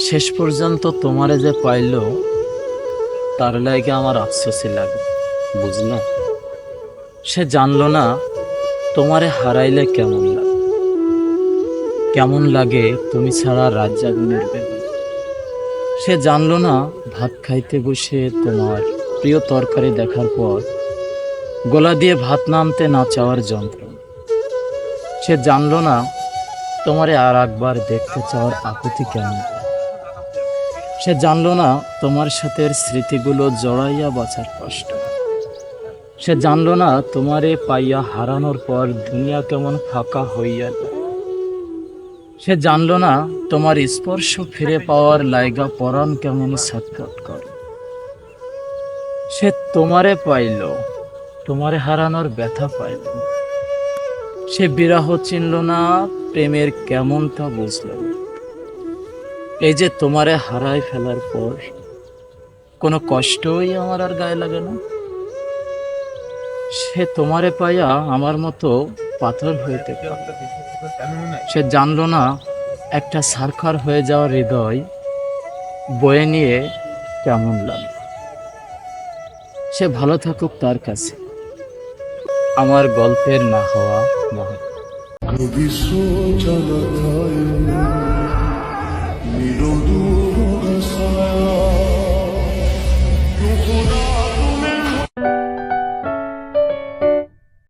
শেষ পর্যন্ত তোমারে যে পাইল তার লাগে আমার আফসোসই লাগে, বুঝলা? সে জানলো না তোমারে হারাইলে কেমন লাগে তুমি ছাড়া রাত জাগনের বেলা। সে জানলো না ভাত খাইতে বসে তোমার প্রিয় তরকারি দেখার পর গলা দিয়ে ভাত নামতে না চাওয়ার যন্ত্রণা। সে জানলো না তোমারে আর একবার দেখতে চাওয়ার আকুতি কেমন। সে জানলো না তোমার সাথে স্মৃতিগুলো জড়াইয়া বাঁচার কষ্ট। সে জানলো না তোমারে পাইয়া হারানোর পর দুনিয়া কেমন ফাঁকা হইয়া যায়। সে জানলো না তোমার স্পর্শ ফিরে পাওয়ার লাইগা পরাণ কেমন ছটফট করে। সে তোমারে পাইল, তোমারে হারানোর ব্যথা পাইল। সে বিরহ চিনল না, প্রেমের কেমনটা বুঝল না। এই যে তোমারে হারাই ফেলার পর কোনো কষ্টই আমার আর গায়ে লাগে না। সে তোমারে পাইয়া আমার মতো পাথর হইতে পারে। সে জানলো না একটা সারখার হয়ে যাওয়া হৃদয় বয়ে নিয়ে কেমন লাগে। সে ভালো থাকুক তার কাছে, আমার গল্পের না হওয়া মহৎ। कभी सोचा न था ये